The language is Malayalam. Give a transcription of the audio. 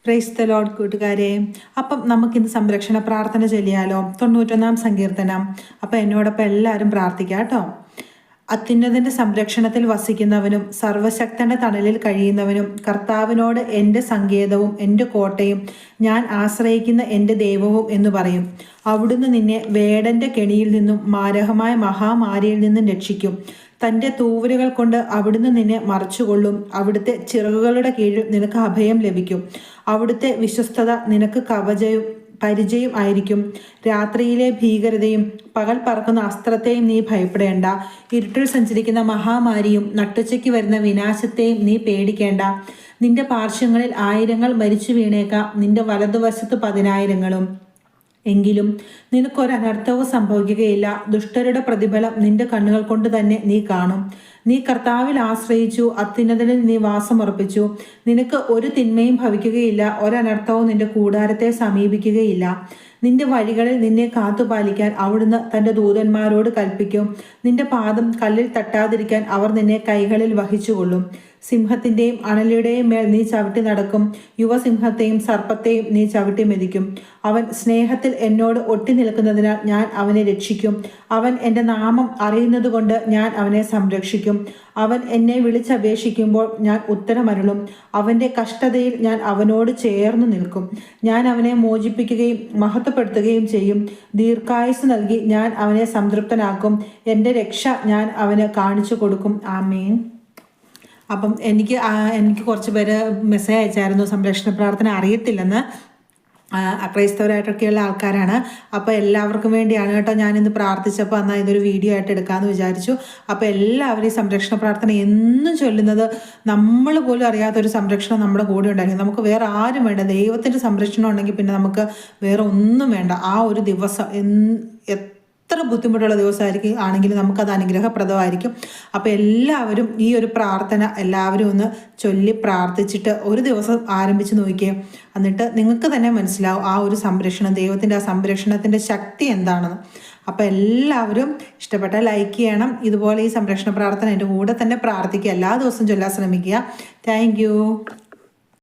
പ്രൈസ് ദി ലോർഡ് കൂട്ടുകാരെ. അപ്പം നമുക്കിന്ന് സംരക്ഷണ പ്രാർത്ഥന ചൊല്ലിയാലോ? 91 സങ്കീർത്തനം. അപ്പം എന്നോടൊപ്പം എല്ലാവരും പ്രാർത്ഥിക്കാം കേട്ടോ. അത്യുന്നതന്റെ സംരക്ഷണത്തിൽ വസിക്കുന്നവനും സർവശക്തന്റെ തണലിൽ കഴിയുന്നവനും കർത്താവിനോട് എൻ്റെ സങ്കേതവും എൻ്റെ കോട്ടയും ഞാൻ ആശ്രയിക്കുന്ന എൻ്റെ ദൈവവും എന്ന് പറയും. അവിടുന്ന് നിന്നെ വേടന്റെ കെണിയിൽ നിന്നും മാരകമായ മഹാമാരിയിൽ നിന്നും രക്ഷിക്കും. തൻ്റെ തൂവലുകൾ കൊണ്ട് അവിടുന്ന് നിന്നെ മറച്ചുകൊള്ളും. അവിടുത്തെ ചിറകുകളുടെ കീഴിൽ നിനക്ക് അഭയം ലഭിക്കും. അവിടുത്തെ വിശ്വസ്തത നിനക്ക് കവചവും പരിചയം ആയിരിക്കും. രാത്രിയിലെ ഭീകരതയും പകൽ പറക്കുന്ന അസ്ത്രത്തെയും നീ ഭയപ്പെടേണ്ട. ഇരുട്ടിൽ സഞ്ചരിക്കുന്ന മഹാമാരിയും നട്ടുച്ചയ്ക്ക് വരുന്ന വിനാശത്തെയും നീ പേടിക്കേണ്ട. നിന്റെ പാർശ്വങ്ങളിൽ 1000 മരിച്ചു വീണേക്കാം, നിന്റെ വലതുവശത്ത് 10,000. എങ്കിലും നിനക്കൊരനർത്ഥവും സംഭവിക്കുകയില്ല. ദുഷ്ടരുടെ പ്രതിഫലം നിന്റെ കണ്ണുകൾ കൊണ്ട് തന്നെ നീ കാണും. നീ കർത്താവിൽ ആശ്രയിച്ചു, അത്യുന്നതനിൽ നീ വാസമുറപ്പിച്ചു. നിനക്ക് ഒരു തിന്മയും ഭവിക്കുകയില്ല, ഒരനർത്ഥവും നിന്റെ കൂടാരത്തെ സമീപിക്കുകയില്ല. നിന്റെ വഴികളിൽ നിന്നെ കാത്തുപാലിക്കാൻ അവിടുന്ന് തൻ്റെ ദൂതന്മാരോട് കൽപ്പിക്കും. നിന്റെ പാദം കല്ലിൽ തട്ടാതിരിക്കാൻ അവർ നിന്നെ കൈകളിൽ വഹിച്ചുകൊള്ളും. സിംഹത്തിൻ്റെയും അണലിയുടെയും മേൽ നീ ചവിട്ടി നടക്കും. യുവസിംഹത്തെയും സർപ്പത്തെയും നീ ചവിട്ടി മെതിക്കും. അവൻ സ്നേഹത്തിൽ എന്നോട് ഒട്ടി നിൽക്കുന്നതിനാൽ ഞാൻ അവനെ രക്ഷിക്കും. അവൻ എൻ്റെ നാമം അറിയുന്നതുകൊണ്ട് ഞാൻ അവനെ സംരക്ഷിക്കും. അവൻ എന്നെ വിളിച്ചപേക്ഷിക്കുമ്പോൾ ഞാൻ ഉത്തരമരുളും. അവൻ്റെ കഷ്ടതയിൽ ഞാൻ അവനോട് ചേർന്ന് നിൽക്കും. ഞാൻ അവനെ മോചിപ്പിക്കുകയും മഹത്വപ്പെടുത്തുകയും ചെയ്യും. ദീർഘായുസ് നൽകി ഞാൻ അവനെ സംതൃപ്തനാക്കും. എൻ്റെ രക്ഷ ഞാൻ അവന് കാണിച്ചു കൊടുക്കും. ആമേൻ. അപ്പം എനിക്ക് കുറച്ച് പേര് മെസ്സേജ് അയച്ചായിരുന്നു, സംരക്ഷണ പ്രാർത്ഥന അറിയത്തില്ലെന്ന്. അക്രൈസ്തവരായിട്ടൊക്കെയുള്ള ആൾക്കാരാണ്. അപ്പോൾ എല്ലാവർക്കും വേണ്ടിയാണ് കേട്ടോ ഞാനിന്ന് പ്രാർത്ഥിച്ചപ്പോൾ എന്നാൽ ഇതൊരു വീഡിയോ ആയിട്ട് എടുക്കാമെന്ന് വിചാരിച്ചു. അപ്പോൾ എല്ലാവരും ഈ സംരക്ഷണ പ്രാർത്ഥന എന്നും ചൊല്ലുന്നത്, നമ്മൾ പോലും അറിയാത്തൊരു സംരക്ഷണം നമ്മുടെ കൂടെ ഉണ്ടായിരിക്കും. നമുക്ക് വേറെ ആരും വേണ്ട, ദൈവത്തിൻ്റെ സംരക്ഷണം ഉണ്ടെങ്കിൽ പിന്നെ നമുക്ക് വേറെ ഒന്നും വേണ്ട. ആ ഒരു ദിവസം എത്ര ബുദ്ധിമുട്ടുള്ള ദിവസമായിരിക്കും ആണെങ്കിലും നമുക്കത് അനുഗ്രഹപ്രദമായിരിക്കും. അപ്പോൾ എല്ലാവരും ഈ ഒരു പ്രാർത്ഥന എല്ലാവരും ഒന്ന് ചൊല്ലി പ്രാർത്ഥിച്ചിട്ട് ഒരു ദിവസം ആരംഭിച്ച് നോക്കിയേ. എന്നിട്ട് നിങ്ങൾക്ക് തന്നെ മനസ്സിലാവും ആ ഒരു സംരക്ഷണം, ദൈവത്തിൻ്റെ ആ സംരക്ഷണത്തിൻ്റെ ശക്തി എന്താണെന്ന്. അപ്പോൾ എല്ലാവരും ഇഷ്ടപ്പെട്ടാൽ ലൈക്ക് ചെയ്യണം. ഇതുപോലെ ഈ സംരക്ഷണ പ്രാർത്ഥന എൻ്റെ കൂടെ തന്നെ പ്രാർത്ഥിക്കുക. എല്ലാ ദിവസവും ചൊല്ലാൻ ശ്രമിക്കുക. താങ്ക്